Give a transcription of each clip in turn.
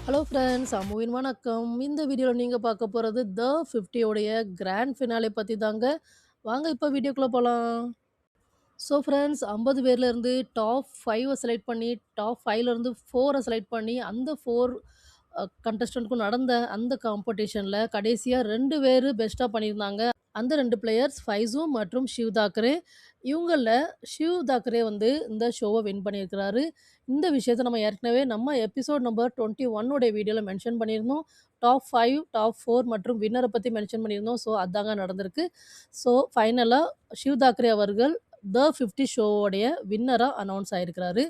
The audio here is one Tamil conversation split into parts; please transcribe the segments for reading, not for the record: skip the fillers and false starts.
ஹலோ ஃப்ரெண்ட்ஸ், அம்முவின் வணக்கம். இந்த வீடியோல நீங்க பார்க்க போறது த 50 உடைய கிராண்ட் ஃபினாலே பத்தி தாங்க. வாங்க இப்ப வீடியோக்குள்ள போலாம். ஸோ ஃப்ரெண்ட்ஸ், 50 பேர்ல இருந்து டாப் 5 செலக்ட் பண்ணி, டாப் 5ல இருந்து 4 செலக்ட் பண்ணி, அந்த 4 கண்டஸ்டன்ட்க்கும் நடந்த அந்த காம்படிஷன்ல கடைசியா 2 பேரு பெஸ்ட்டா பண்ணியிருந்தாங்க. அந்த 2 பிளேயர்ஸ் ஃபைசு மற்றும் ஷிவ் தாக்கரே. இவங்கள்ல ஷிவ் தாக்கரே வந்து இந்த ஷோவ வின் பண்ணியிருக்கிறாரு. இந்த விஷயத்த நம்ம ஏற்கனவே நம்ம எபிசோட் நம்பர் 21 உடைய வீடியோல மென்ஷன் பண்ணியிருந்தோம். டாப் 5, டாப் 4 மற்றும் வின்னர பத்தி மென்ஷன் பண்ணியிருந்தோம். ஸோ அதாங்க நடந்திருக்கு. ஸோ ஃபைனலா ஷிவ் தாக்கரே அவர்கள் த 50 ஷோவோடைய வின்னரா அனவுன்ஸ் ஆயிருக்கிறாரு.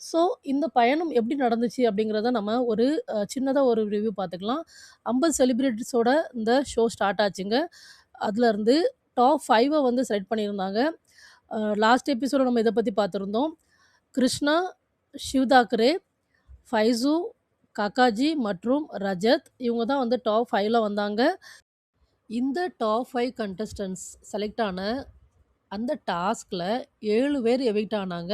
ஸோ இந்த பயணம் எப்படி நடந்துச்சு அப்படிங்கிறத நம்ம ஒரு சின்னதா ஒரு ரிவ்யூ பார்த்துக்கலாம். 50 செலிபிரிட்டீஸோட இந்த ஷோ ஸ்டார்ட் ஆச்சுங்க. அதுலருந்து டாப் 5 வந்து செலக்ட் பண்ணியிருந்தாங்க. லாஸ்ட் எபிசோட நம்ம இத பத்தி பார்த்திருந்தோம். கிருஷ்ணா, ஷிவ் தாக்கரே, ஃபைசு, காக்காஜி மற்றும் ரஜத் இவங்க தான் வந்து டாப் 5ல வந்தாங்க. இந்த டாப் 5 கண்டஸ்டன்ட்ஸ் செலக்ட் ஆன அந்த டாஸ்க்ல 7 பேர் எவிக்ட் ஆனாங்க.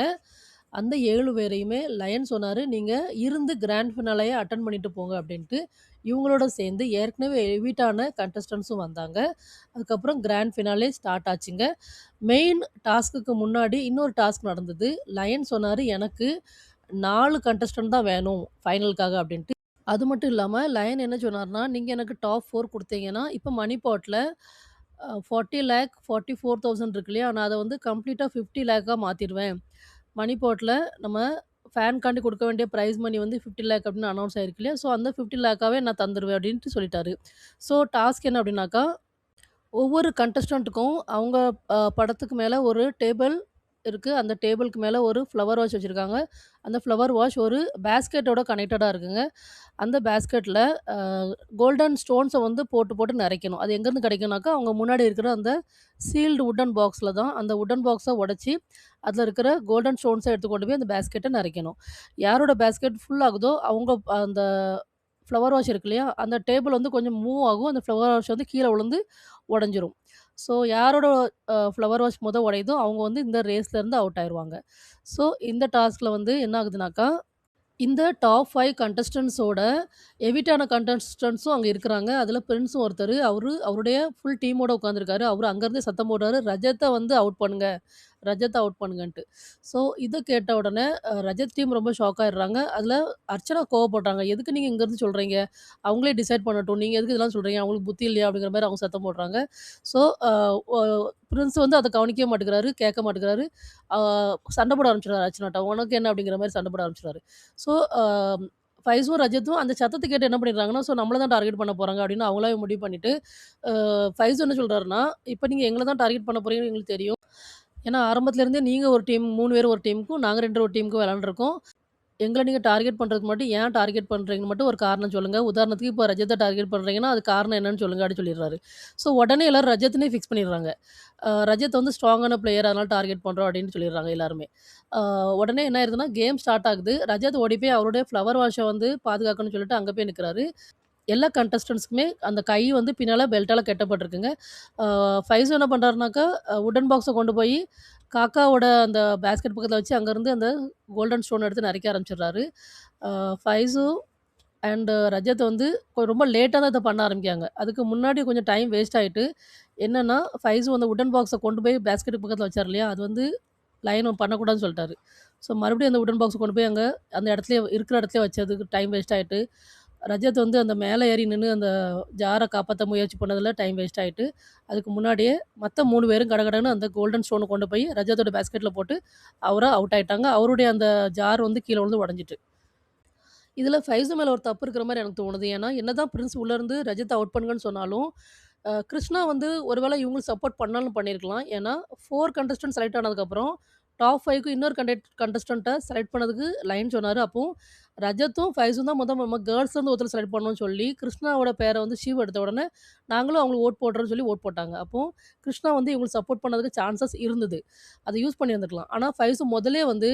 அந்த 7 பேரையுமே லயன் சொன்னாரு, "நீங்க இருந்து கிராண்ட் ஃபினாலய அட்டெண்ட் பண்ணிட்டு போங்க" அப்படின்ட்டு. இவங்களோட சேர்ந்து ஏற்கனவே எவிக்ட் ஆன கண்டஸ்டன்ட்ஸும் வந்தாங்க. அதுக்கப்புறம் கிராண்ட் ஃபினாலே ஸ்டார்ட் ஆச்சுங்க. மெயின் டாஸ்க்குக்கு முன்னாடி இன்னொரு டாஸ்க் நடந்தது. லயன் சொன்னாரு, "எனக்கு 4 கண்டஸ்டன்ட் தான் வேணும் ஃபைனலுக்காக" அப்படின்ட்டு. அது மட்டும் இல்லாம லயன் என்ன சொன்னார்னா, "நீங்க எனக்கு டாப் 4 குடுத்தீங்கன்னா, இப்ப மணி பாட்ல 40,00,000 44,000 இருக்கு இல்லையா? நான் அத வந்து கம்ப்ளீட்டா 50,00,000 மாத்திருவேன். மணி பாட்ல நம்ம ஃபேன்காண்டி குடுக்க வேண்டிய பிரைஸ் மணி வந்து 50,00,000 அப்படின்னு அனவுன்ஸ் ஆயிருக்கு இல்லையா? ஸோ அந்த 50,00,000வே நான் தந்துருவேன்" அப்படின்ட்டு சொல்லிட்டாரு. ஸோ டாஸ்க் என்ன அப்படின்னாக்கா, ஒவ்வொரு கண்டஸ்டன்ட்டுக்கும் அவங்க படத்துக்கு மேல ஒரு டேபிள் இருக்கு. அந்த டேபிளுக்கு மேல ஒரு ஃப்ளவர் வாஷ் வச்சிருக்காங்க. அந்த ஃப்ளவர் வாஷ் ஒரு பேஸ்கெட்டோட கனெக்டடா இருக்குங்க. அந்த பேஸ்கெட்ல அ கோல்டன் ஸ்டோன்ஸ வந்து போட்டு, போட்டு நெறைக்கணும். அது எங்கேருந்து கிடைக்கும்னாக்கா, அவங்க முன்னாடி இருக்கிற அந்த சீல்டு வுட்டன் பாக்ஸ்ல தான். அந்த வுட்டன் பாக்ஸ உடைச்சு, அதில இருக்கிற கோல்டன் ஸ்டோன்ஸ எடுத்து கொண்டு போய் அந்த பேஸ்கெட்ட நெறைக்கணும். யாரோட பேஸ்கெட் ஃபுல் ஆகுதோ, அவங்க அந்த ஃப்ளவர் வாஷ் இருக்கு இல்லையா? அந்த டேபிள் வந்து கொஞ்சம் மூவ் ஆகும். அந்த ஃப்ளவர் வாஷ் வந்து கீழ விழுந்து உடைஞ்சிரும். ஸோ யாரோட ஃப்ளவர் வாஷ் உடையுதோ, அவங்க வந்து இந்த ரேஸ்லேருந்து அவுட் ஆயிருவாங்க. ஸோ இந்த டாஸ்க்ல வந்து என்ன ஆகுதுனாக்கா, இந்த டாப் 5 கண்டஸ்டன்ட்ஸோட எவிட்டான கண்டஸ்டன்ட்ஸும் அங்க இருக்கிறாங்க. அதுல பிரின்ஸும் ஒருத்தரு. அவருடைய ஃபுல் டீமோட உட்காந்துருக்காரு. அவரு அங்கருந்தே சத்தம் போடுறாரு, "ரஜத்த வந்து அவுட் பண்ணுங்க. ரஜத்த அவுட் பண்ணுங்கன்ட்டு." ஸோ இத கேட்ட உடனே ரஜத் டீம் ரொம்ப ஷாக் ஆயிடுறாங்க. அதுல அர்ச்சனா கோவப்படுறாங்க. "எதுக்கு நீங்க இங்கருந்து சொல்றீங்க? அவங்களே டிசைட் பண்ணட்டும். நீங்க எதுக்கு இதெல்லாம் சொல்றீங்க? அவங்களுக்கு புத்தி இல்லையா?" அப்படிங்கிற மாரி அவங்க சத்தம் போடுறாங்க. ஸோ அ ஒ பிரின்ஸ் வந்து அத கவனிக்கவே மாட்டேங்கிறாரு, கேட்க மாட்டேங்கிறாரு. அ சண்ட போட ஆரம்பிச்சுடுறாரு அர்ச்சனாட்ட. "உனக்கு என்ன?" அப்படிங்கிற மாரி சண்ட போட ஆரம்பிச்சுருவாரு. ஸோ, அ ஃபைஸும், ரஜத்தும் அந்த சத்தத்த கேட்டு என்ன பண்ணிடுறாங்கன்னா, ஸோ நம்மள தான் டார்கெட் பண்ண போறாங்க அப்படின்னு அவங்களாவே முடிவு பண்ணிட்டு, அ ஃபைஸ் என்ன சொல்றாருன்னா, "இப்ப நீங்க எங்கள தான் டார்கெட் பண்ண போறீங்கன்னு எங்களுக்கு தெரியும். ஏன்னா ஆரம்பத்துல இருந்தே நீங்க ஒரு டீம் 3 பேர் ஒரு டீமுக்கும், நாங்க 2 ஒரு டீமுக்கும் விளையாண்டுருக்கோம். எங்கள நீங்க டார்கெட் பண்றதுக்கு மட்டும் ஏன் டார்கெட் பண்றீங்கன்னு மட்டும் ஒரு காரணம் சொல்லுங்க. உதாரணத்துக்கு இப்போ ரஜத்த டார்கெட் பண்றீங்கன்னா, அது காரணம் என்னன்னு சொல்லுங்க" அப்படின்னு சொல்லிடுறாரு. ஸோ உடனே எல்லாரும் ரஜத்னே ஃபிக்ஸ் பண்ணிடுறாங்க. ரஜத் வந்து ஸ்ட்ராங்கான பிளேயர் அதனால டார்கெட் பண்றோம் அப்படின்னு சொல்லிடுறாங்க எல்லாருமே. அ உடனே என்ன ஆயிருதுன்னா, கேம் ஸ்டார்ட் ஆகுது. ரஜத் ஓடி போய் அவருடைய ஃப்ளவர் வாஷ வந்து பாதுகாக்கணும்னு சொல்லிட்டு அங்க போய் நிக்கிறாரு. எல்லா கண்டஸ்டன்ட்ஸ்க்குமே அந்த கை வந்து பின்னால பெல்ட்டால கட்டப்பட்டிருக்குங்க. அ ஃபைஸு என்ன பண்றாருனாக்கா, வுட்டன் பாக்ஸ கொண்டு போய் காக்காவோட அந்த பேஸ்கெட் பக்கத்துல வச்சு அங்கருந்து அந்த கோல்டன் ஸ்டோன் எடுத்து நெறைக்க ஆரம்பிச்சுடுறாரு. அ ஃபைஸு அண்ட் ரஜத் வந்து ரொம்ப லேட்டா தான் இத பண்ண ஆரம்பிக்காங்க. அதுக்கு முன்னாடி கொஞ்சம் டைம் வேஸ்ட் ஆயிட்டு, என்னன்னா ஃபைஸு அந்த வுட்டன் பாக்ஸ கொண்டு போய் பேஸ்கெட் பக்கத்துல வச்சாரு இல்லையா? அது வந்து லயன் பண்ணக்கூடாதுன்னு சொல்ட்டாரு. ஸோ மறுபடியும் அந்த வுட்டன் பாக்ஸ கொண்டு போய் அங்க அந்த இடத்துலயே இருக்கிற இடத்துலயே வச்சதுக்கு டைம் வேஸ்ட் ஆயிட்டு, ரஜத் வந்து அந்த மேல ஏறி நின்னு அந்த ஜார காப்பாத்த முயற்சி பண்ணதுல டைம் வேஸ்ட் ஆயிட்டு, அதுக்கு முன்னாடியே மத்த 3 பேரும் கடகடன்னு அந்த கோல்டன் ஸ்டோன கொண்டு போய் ரஜத்தோட பேஸ்கெட்ல போட்டு, அவரா அவுட் ஆயிட்டாங்க. அவருடைய அந்த ஜார் வந்து கீழ விழுந்து உடைஞ்சுட்டு. இதுல ஃபைஸு மேல ஒரு தப்பு இருக்கிற மாரி எனக்கு தோணுது. ஏன்னா, என்னதான் பிரின்ஸ் உள்ள இருந்து ரஜத்த அவுட் பண்ணுங்கன்னு சொன்னாலும், கிருஷ்ணா வந்து ஒரு வேள இவங்களுக்கு சப்போர்ட் பண்ணாலும் பண்ணியிருக்கலாம். ஏன்னா 4 கண்டஸ்டன்ட் செலக்ட் ஆனதுக்கப்புறம், டாப் 5க்கு இன்னொரு கண்டஸ்டன்ட்ட செலக்ட் பண்ணதுக்கு லயன் சொன்னாரு. அப்போ ரஜத்தும், ஃபைஸும் தான் நம்ம கேர்ள்ஸ்லேருந்து ஒருத்தர செலக்ட் பண்ணணும்னு சொல்லி, கிருஷ்ணாவோட பேர வந்து ஷிவ் எடுத்த உடனே, நாங்களும் அவங்களுக்கு ஓட் போடுறோம்ன்னு சொல்லி ஓட் போட்டாங்க. அப்போ கிருஷ்ணா வந்து இவங்களுக்கு சப்போர்ட் பண்ணதுக்கு சான்சஸ் இருந்தது. அத யூஸ் பண்ணியிருந்துருக்கலாம். ஆனா ஃபைஸு முதல்லயே வந்து,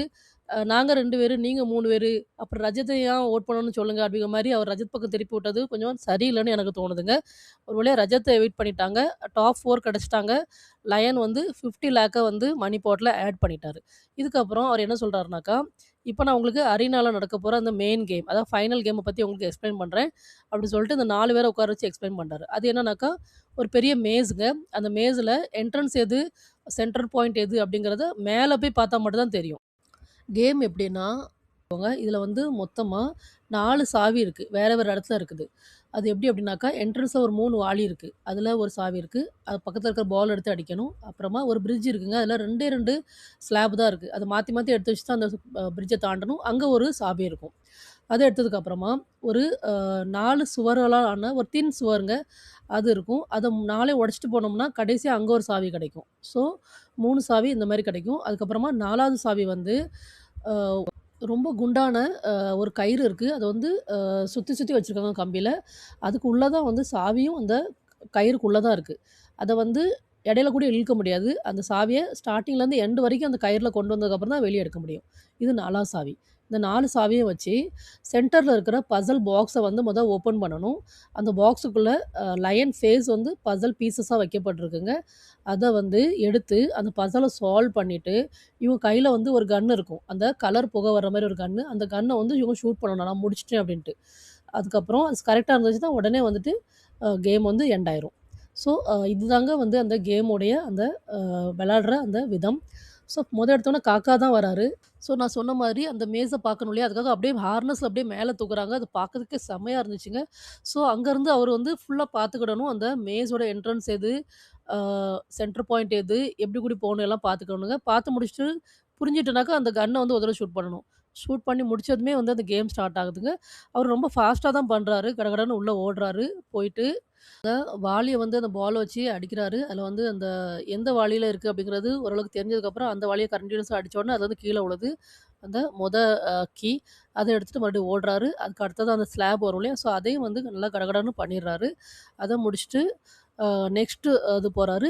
நாங்க 2 பேரு, நீங்க 3 பேரு, அப்புறம் ரஜத்த ஏன் ஓட் பண்ணணும்னு சொல்லுங்க அப்படிங்கிற மாரி அவர் ரஜத் பக்கம் திருப்பி விட்டது கொஞ்சம் சரியில்லன்னு எனக்கு தோணுதுங்க. ஒரு வழியா ரஜத்த எவிக்ட் பண்ணிட்டாங்க. டாப் 4 கிடைச்சுட்டாங்க. லயன் வந்து 50,00,000 வந்து மணி பாட்ல ஆட் பண்ணிட்டாரு. இதுக்கப்புறம் அவர் என்ன சொல்றாருனாக்கா, இப்ப நான் உங்களுக்கு அரீனால நடக்க போற அந்த மெயின் கேம், அதாவது ஃபைனல் கேம பத்தி உங்களுக்கு எக்ஸ்ப்ளைன் பண்றேன். அப்டி சொல்லிட்டு இந்த 4 பேர உட்கார வச்சு எக்ஸ்ப்ளைன் பண்றாரு. அது என்னன்னாக்கா, ஒரு பெரிய மேஸ்ங்க. அந்த மேஸ்ல என்ட்ரன்ஸ் எது, சென்டர் பாயிண்ட் எது அப்டிங்கிறத மேல போய் பார்த்தா மட்டும் தான் தெரியும். கேம் எப்டின்னா, இதுல வந்து மொத்தமா 4 சாவி இருக்கு. வேற வேற இடத்துல இருக்குது. அது எப்படி அப்படின்னாக்கா, என்ட்ரன்ஸ்ல ஒரு 3 வாளி இருக்கு. அதுல ஒரு சாவி இருக்கு. அது பக்கத்துல இருக்கிற பால் எடுத்து அடிக்கணும். அப்புறமா ஒரு பிரிட்ஜ் இருக்குங்க. அதுல 2டே 2 ஸ்லாப் தான் இருக்கு. அத மாத்தி மாத்தி எடுத்து வச்சு தான் அந்த பிரிட்ஜ தாண்டணும். அங்க ஒரு சாவி இருக்கும். அத எடுத்ததுக்கு அப்புறமா ஒரு 4 சுவர்களால் ஆன ஒரு தின் சுவருங்க. அது இருக்கும். அத 4யும் உடைச்சுட்டு போனோம்னா, கடைசியா அங்க ஒரு சாவி கிடைக்கும். ஸோ 3 சாவி இந்த மாரி கிடைக்கும். அதுக்கப்புறமா 4வது சாவி வந்து அ ரொம்ப குண்டான ஒரு கயிறு இருக்கு. அத வந்து சுத்தி சுத்தி வச்சிருக்காங்க கம்பியில. அதுக்கு உள்ள தான் வந்து சாவியும் அந்த கயிறுக்குள்ள தான் இருக்கு. அத வந்து இடையில கூட இழுக்க முடியாது. அந்த சாவிய ஸ்டார்ட்டிங்லேருந்து எண்ட் வரைக்கும் அந்த கயிறுல கொண்டு வந்ததுக்கப்புறம் தான் வெளிய எடுக்க முடியும். இது 4வது சாவி. இந்த 4 சாவியும் வச்சு சென்டர்ல இருக்கிற பசில் பாக்ஸ வந்து ஓப்பன் பண்ணணும். அந்த பாக்ஸுக்குள்ள லயன் ஃபேஸ் வந்து பசில் பீஸஸா வைக்கப்பட்டிருக்குங்க. அத வந்து எடுத்து அந்த பசில சால்வ் பண்ணிட்டு, இவங்க கையில வந்து ஒரு கன் இருக்கும். அந்த கலர் புகை வர்ற மாரி ஒரு கன்னு. அந்த கன்ன வந்து இவங்க ஷூட் பண்ணணும். நான் முடிச்சுட்டேன் அப்டின்ட்டு. அதுக்கப்புறம் அது கரெக்ட்டா இருந்துச்சுன்னா, உடனே வந்துட்டு கேம் வந்து எண்ட் ஆயிரும். ஸோ இதுதாங்க வந்து அந்த கேமோடைய அந்த விளையாடுற அந்த விதம். ஸோ எடுத்தோனே காக்கா தான் வராரு. ஸோ நான் சொன்ன மாரி அந்த மேஸ பார்க்கணும் இல்லையா? அதுக்காக அப்படியே ஹார்னஸ்ல அப்படியே மேல தூக்குறாங்க. அது பார்க்கறதுக்கே செம்மையா இருந்துச்சுங்க. ஸோ அங்கருந்து அவரு வந்து ஃபுல்லா பார்த்துக்கிடணும். அந்த மேஸோட என்ட்ரன்ஸ் எது, அ சென்டர் பாயிண்ட் எது, எப்படி எப்படி போகணும் எல்லாம் பார்த்துக்கணுங்க. பார்த்து முடிச்சுட்டு புரிஞ்சுட்டுனாக்கா அந்த கன்ன வந்து ஒரு தடவ ஷூட் பண்ணணும். ஷூட் பண்ணி முடிச்சதுமே வந்து அந்த கேம் ஸ்டார்ட் ஆகுதுங்க. அவரு ரொம்ப ஃபாஸ்ட்டா தான் பண்றாரு. கடகடன்னு உள்ள ஓடுறாரு. போயிட்டு வாளிய வந்து அந்த பால வச்சு அடிக்கிறாரு. அதில வந்து அந்த எந்த வாளியில இருக்கு அப்படிங்கிறது ஓரளவுக்கு தெரிஞ்சதுக்கப்புறம், அந்த வாளிய கன்டினியூஸா அடிச்சோனே அது வந்து கீழ விழுது. அந்த மொத கீ அத எடுத்துட்டு மறுபடியும் ஓடுறாரு. அதுக்கு அடுத்தது அந்த ஸ்லாப் வரும் இல்லையா? ஸோ அதையும் வந்து நல்லா கடகடன்னு பண்ணிடுறாரு. அத முடிச்சுட்டு அ நெக்ஸ்ட்டு இது போறாரு.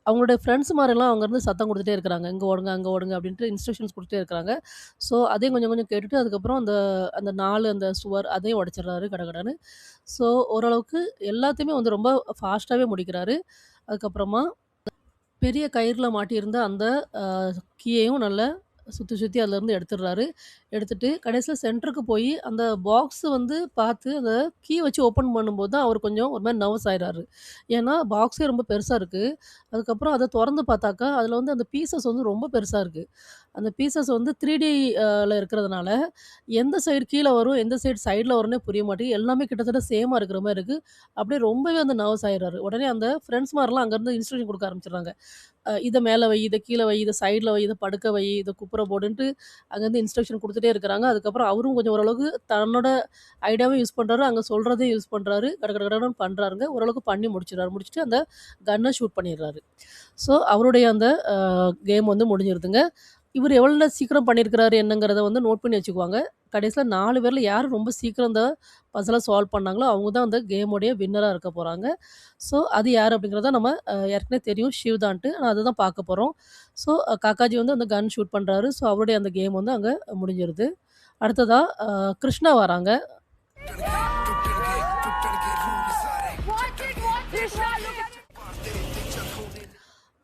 அவங்களுடைய ஃப்ரெண்ட்ஸ் மாரெல்லாம் அங்கருந்து சத்தம் குடுத்துட்டே இருக்கிறாங்க. இங்க ஓடுங்க, அங்க ஓடுங்க அப்டின்ட்டு இன்ஸ்ட்ரக்ஷன்ஸ் குடுத்துட்டே இருக்கிறாங்க. ஸோ அதையும் கொஞ்சம் கொஞ்சம் கேட்டுட்டு அதுக்கப்புறம் அந்த அந்த 4 அந்த சுவர் அதையும் உடைச்சிடுறாரு கடகடன்னு. ஸோ ஓரளவுக்கு எல்லாத்தையுமே வந்து ரொம்ப ஃபாஸ்ட்டாவே முடிக்கிறாரு. அதுக்கப்புறமா பெரிய கயிறுல மாட்டியிருந்த அந்த அ கீயையும் நல்லா சுத்தி சுத்தி அதுலருந்து எடுத்துடுறாரு. எடுத்துட்டு கடைசில சென்டருக்கு போயி அந்த பாக்ஸ் வந்து பார்த்து அந்த கீ வச்சு ஓப்பன் பண்ணும்போது தான் அவரு கொஞ்சம் ஒரு மாரி நர்வஸ் ஆயிறாரு. ஏன்னா பாக்ஸே ரொம்ப பெருசா இருக்கு. அதுக்கப்புறம் அத தொறந்து பார்த்தாக்கா, அதுல வந்து அந்த பீஸஸ் வந்து ரொம்ப பெருசா இருக்கு. அந்த பீஸஸ் வந்து 3டி ல இருக்கிறதுனால, எந்த சைடு கீழ வரும், எந்த சைடுல வரும்னே புரிய மாட்டேங்குது. எல்லாமே கிட்டத்தட்ட சேமா இருக்கிற மாரி இருக்கு. அப்படியே ரொம்பவே வந்து நர்வஸ் ஆயிறாரு. உடனே அந்த ஃப்ரெண்ட்ஸ் மார்லாம் அங்கருந்து இன்ஸ்ட்ரக்ஷன் குடுக்க ஆரம்பிச்சுடுறாங்க. இத மேல வை, இத கீழ வை, இத சைடுல வை, இத படுக்க வை, இத குப்புற போடுன்ட்டு அங்கருந்து இன்ஸ்ட்ரக்ஷன் குடுத்துட்டே இருக்கிறாங்க. அதுக்கப்புறம் அவரும் கொஞ்சம் ஓரளவுக்கு தன்னோட ஐடியாவும் யூஸ் பண்றாரு. அங்க சொல்றதையும் யூஸ் பண்றாரு. கட கட கடன்னு பண்றாருங்க. ஓரளவுக்கு பண்ணி முடிச்சுடுறாரு. முடிச்சுட்டு அந்த கன்ன ஷூட் பண்ணிடுறாரு. ஸோ அவருடைய அந்த கேம் வந்து முடிஞ்சிருதுங்க. இவரு எவ்வளோ சீக்கிரம் பண்ணியிருக்கிறாரு என்னங்கிறத வந்து நோட் பண்ணி வச்சுக்குவாங்க. கடைசில 4 பேர்ல யாரு ரொம்ப சீக்கிரம் இந்த பசில சால்வ் பண்ணாங்களோ, அவங்க தான் அந்த கேமுடைய வின்னரா இருக்க போறாங்க. ஸோ அது யாரு அப்படிங்கிறத நம்ம ஏற்கனவே தெரியும் ஷிவ் தான்ட்டு. ஆனா அதுதான் பார்க்க போறோம். ஸோ காக்காஜி வந்து அந்த கன் ஷூட் பண்றாரு. ஸோ அவருடைய அந்த கேம் வந்து அங்க முடிஞ்சிருது. அடுத்ததா கிருஷ்ணா வராங்க.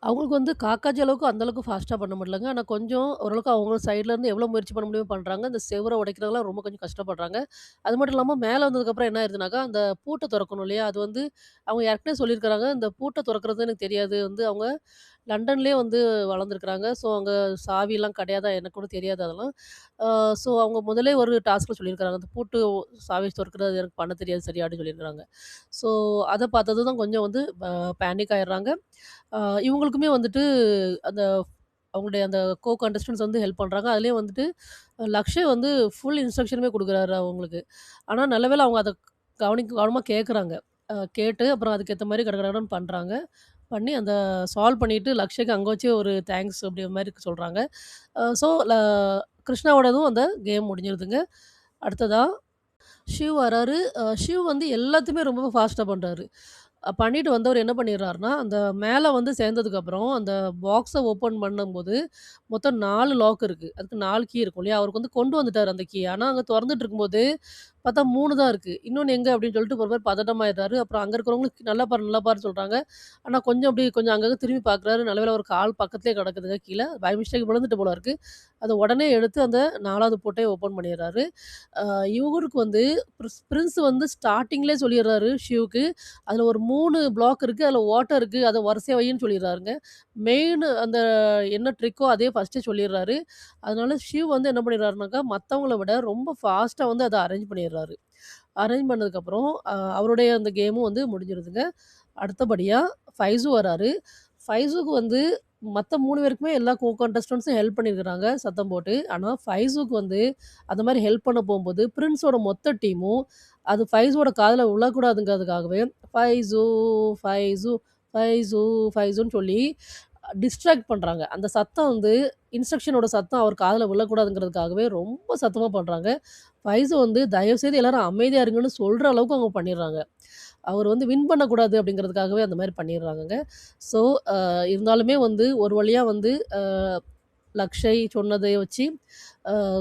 அவங்களுக்கு வந்து காக்காஜி அளவுக்கு அந்த அளவுக்கு ஃபாஸ்ட்டா பண்ண முடியலங்க. ஆனா கொஞ்சம் ஓரளவுக்கு அவங்க சைட்லேருந்து எவ்வளோ முயற்சி பண்ண முடியுமோ பண்றாங்க. இந்த செவுர உடைக்கிறதெல்லாம் ரொம்ப கொஞ்சம் கஷ்டப்படுறாங்க. அது மட்டும் இல்லாம மேல வந்ததுக்கப்புறம் என்ன ஆயிருதுனாக்கா, அந்த பூட்ட தொறக்கணும் இல்லையா? அது வந்து அவங்க ஏற்கனவே சொல்லியிருக்கிறாங்க, இந்த பூட்ட தொறக்கிறது எனக்கு தெரியாது. வந்து அவங்க லண்டன்லேயே வந்து வளர்ந்துருக்கிறாங்க. ஸோ அங்க சாவிலாம் கிடையாதா? எனக்கு கூட தெரியாது அதெல்லாம். அ ஸோ அவங்க முதலே ஒரு டாஸ்க்ல சொல்லியிருக்கிறாங்க. அந்த பூட்டு சாவி தொறக்கிறது எனக்கு பண்ண தெரியாது சரியா அப்படின்னு சொல்லியிருக்கிறாங்க. ஸோ அத பார்த்ததும் தான் கொஞ்சம் வந்து பேனிக் ஆயிடுறாங்க. அ இவங்களுக்குமே வந்துட்டு அந்த அவங்களுடைய அந்த கண்டஸ்டன்ட்ஸ் வந்து ஹெல்ப் பண்றாங்க. அதிலயும் வந்துட்டு லக்ஷய் வந்து ஃபுல் இன்ஸ்ட்ரக்ஷனுமே குடுக்குறாரு அவங்களுக்கு. ஆனா நல்ல வேளை அவங்க அத கவனமா கேட்குறாங்க. கேட்டு அப்புறம் அதுக்கேத்த மாரி கடகடன்னு பண்றாங்க. பண்ணி அந்த சால்வ் பண்ணிட்டு லக்ஷய்க்கு அங்க வச்சே ஒரு தேங்க்ஸ் அப்படிங்கிற மாரி சொல்றாங்க. ஸோ கிருஷ்ணாவோடதும் அந்த கேம் முடிஞ்சிருதுங்க. அடுத்ததா ஷிவ் வராரு. ஷிவ் வந்து எல்லாத்தையுமே ரொம்ப ஃபாஸ்ட்டா பண்றாரு. பண்ணிட்டு வந்தவரு என்ன பண்ணிடுறாருன்னா, அந்த மேல வந்து சேர்ந்ததுக்கப்புறம், அந்த பாக்ஸ ஓப்பன் பண்ணும்போது, மொத்தம் 4 லாக் இருக்கு. அதுக்கு 4 கீ இருக்கும் இல்லையா? அவருக்கு வந்து கொண்டு வந்துட்டாரு அந்த கீய. ஆனா, அங்க தொறந்துட்டு இருக்கும்போது, பார்த்தா 3 தான் இருக்கு. இன்னொன்னு எங்க அப்படின்னு சொல்லிட்டு ஒரு மாரி பதட்டமாயிடுறாரு. அப்புறம் அங்க இருக்கிறவங்களும் நல்லா பாரு, நல்லா பாருன்னு சொல்றாங்க. ஆனா கொஞ்சம் அப்படியே கொஞ்சம் அங்கங்க திரும்பி பார்க்குறாரு. நல்ல வேளை ஒரு கால் பக்கத்திலேயே கிடக்குதுங்க கீழ. பை மிஸ்டேக் விழுந்துட்டு போல இருக்கு. அத உடனே எடுத்து அந்த 4வது பூட்டைய ஓப்பன் பண்ணிடுறாரு. அ இவருக்கு வந்து பிரின்ஸ் வந்து ஸ்டார்ட்டிங்லயே சொல்லிடுறாரு ஷிவ்க்கு. அதுல ஒரு 3 பிளாக் இருக்கு. அதுல ஓட்டை இருக்கு. அத வரிசையா வைன்னு சொல்லிடுறாருங்க. மெயின் அந்த என்ன ட்ரிக்கோ அதே ஃபர்ஸ்ட்டே சொல்லிடுறாரு. அதனால ஷிவ் வந்து என்ன பண்ணிடுறாருனாக்கா, மத்தவங்கள விட ரொம்ப ஃபாஸ்ட்டா வந்து அத அரேஞ்ச் பண்ணிடுறாரு. அரேஞ்ச் பண்ணதுக்கப்புறம் அவருடைய அந்த கேமும் வந்து முடிஞ்சிருதுங்க. அடுத்தபடியா ஃபைசு வராரு. ஃபைசுக்கு வந்து மத்த 3 பேருக்குமே எல்லா கண்டெஸ்டன்ட்ஸும் ஹெல்ப் பண்ணியிருக்கிறாங்க சத்தம் போட்டு. ஆனா ஃபைசுக்கு வந்து அந்த மாரி ஹெல்ப் பண்ண போம்போது, பிரின்ஸோட மொத்த டீமும் அது ஃபைசோட காதுல விழக்கூடாதுங்கிறதுக்காகவே ஃபைசு, ஃபைசு, ஃபைசு, ஃபைசுன்னு சொல்லி டிஸ்ட்ராக்ட் பண்றாங்க. அந்த சத்தம் வந்து இன்ஸ்ட்ரக்ஷனோட சத்தம் அவர் காதுல விழக்கூடாதுங்கிறதுக்காகவே ரொம்ப சத்தமா பண்றாங்க. ஃபைசு வந்து தயவுசெய்து எல்லாரும் அமைதியா இருங்கன்னு சொல்ற அளவுக்கு அவங்க பண்ணிடுறாங்க. அவர் வந்து வின் பண்ணக்கூடாது அப்படிங்கிறதுக்காகவே அந்த மாரி பண்ணிடுறாங்கங்க. ஸோ இருந்தாலுமே வந்து ஒரு வழியா வந்து லக்ஷய் சொன்னதை வச்சு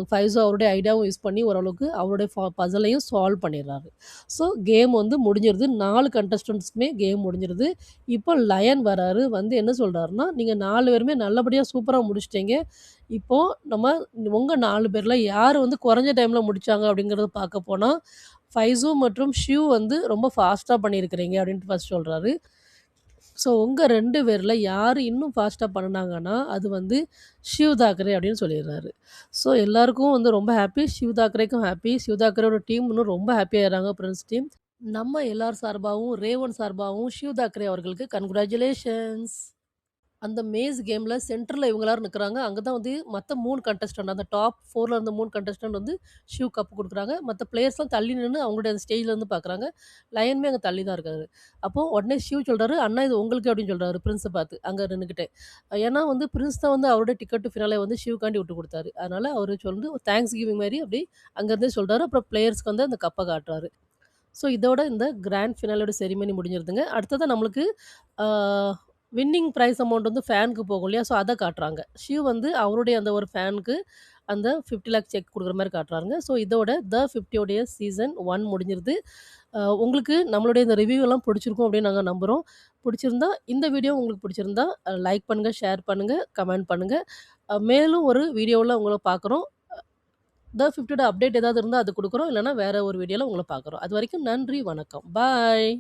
ஃபைசோ அவருடைய ஐடியாவும் யூஸ் பண்ணி ஓரளவுக்கு அவருடைய பஸலையும் சால்வ் பண்ணிடுறாரு. ஸோ கேம் வந்து முடிஞ்சிருது. 4 கண்டஸ்டன்ட்ஸ்க்குமே கேம் முடிஞ்சிருது. இப்போ லயன் வராரு. வந்து என்ன சொல்றாருன்னா, "நீங்க 4 பேருமே நல்லபடியா சூப்பரா முடிச்சுட்டீங்க. இப்போ நம்ம உங்க 4 பேர்ல யார் வந்து குறைஞ்ச டைம்ல முடிச்சாங்க அப்படிங்கிறத பார்க்க போனா, ஃபைசு மற்றும் ஷிவ் வந்து ரொம்ப ஃபாஸ்ட்டா பண்ணியிருக்கிறீங்க" அப்படின்ட்டு ஃபர்ஸ்ட் சொல்றாரு. ஸோ உங்க 2 பேர்ல யாரு இன்னும் ஃபாஸ்ட்டா பண்ணுனாங்கன்னா, அது வந்து ஷிவ் தாக்கரே அப்படின்னு சொல்லிடுறாரு. ஸோ எல்லாருக்கும் வந்து ரொம்ப ஹாப்பி. ஷிவ் தாக்கரேக்கும் ஹாப்பி. ஷிவ் தாக்கரேயோட டீம் இன்னும் ரொம்ப ஹாப்பி ஆயிடுறாங்க பிரின்ஸ் டீம். நம்ம எல்லார் சார்பாவும், ரேவன் சார்பாவும் ஷிவ் தாக்கரே அவர்களுக்கு கங்ராச்சுலேஷன்ஸ். அந்த மேஸ் கேம்ல சென்டர்ல இவங்க எல்லாரும் நிக்கிறாங்க. அங்க தான் வந்து மத்த 3 கண்டெஸ்டன்ட் அந்த டாப் 4ல இருந்த 3 கண்டெஸ்டன்ட் வந்து ஷூ கப் குடுக்குறாங்க. மத்த பிளேயர்ஸ்லாம் தள்ளி நின்னு அவங்களுடைய அந்த ஸ்டேஜ்ல இருந்து பார்க்குறாங்க. லயனுமே அங்க தள்ளி தான் இருக்காரு. அப்போ உடனே ஷிவ் சொல்றாரு, "அண்ணா இது உங்களுக்கு" அப்படின்னு சொல்றாரு பிரின்ஸ பார்த்து அங்க நின்னுக்கிட்டே. ஏன்னா வந்து பிரின்ஸ் தான் வந்து அவருடைய டிக்கெட் டூ ஃபினாலே வந்து ஷிவ்காண்டி விட்டு குடுத்தாரு. அதனால அவரு வந்து தேங்க்ஸ் கிவிங் மாரி அப்படி அங்கருந்தே சொல்றாரு. அப்புறம் பிளேயர்ஸ்க்கு வந்து அந்த கப்ப காட்டுறாரு. ஸோ இதோட இந்த கிராண்ட் ஃபினாலோட செரிமனி முடிஞ்சிருதுங்க. அடுத்தது நம்மளுக்கு ஆ வின்னிங் பிரைஸ் அமௌண்ட் வந்து ஃபேனுக்கு போகும் இல்லையா? ஸோ அத காட்டுறாங்க. ஷிவ் வந்து அவருடைய அந்த ஒரு ஃபேனுக்கு அந்த 50,00,000 செக் குடுக்குற மாரி காட்டுறாங்க. ஸோ இதோட த 50 உடைய சீசன் 1 முடிஞ்சிருது. உங்களுக்கு நம்மளுடைய இந்த ரிவ்யூ எல்லாம் பிடிச்சிருக்கும் அப்படின்னு நாங்க நம்புறோம். பிடிச்சிருந்தா இந்த வீடியோ உங்களுக்கு பிடிச்சிருந்தா லைக் பண்ணுங்க, ஷேர் பண்ணுங்க, கமெண்ட் பண்ணுங்க. மேலும் ஒரு வீடியோல உங்கள பார்க்குறோம். த 50யோட அப்டேட் ஏதாவது இருந்தா அது குடுக்குறோம். இல்லன்னா வேற ஒரு வீடியோல உங்கள பார்க்குறோம். அதுவரைக்கும் நன்றி, வணக்கம். பாய்.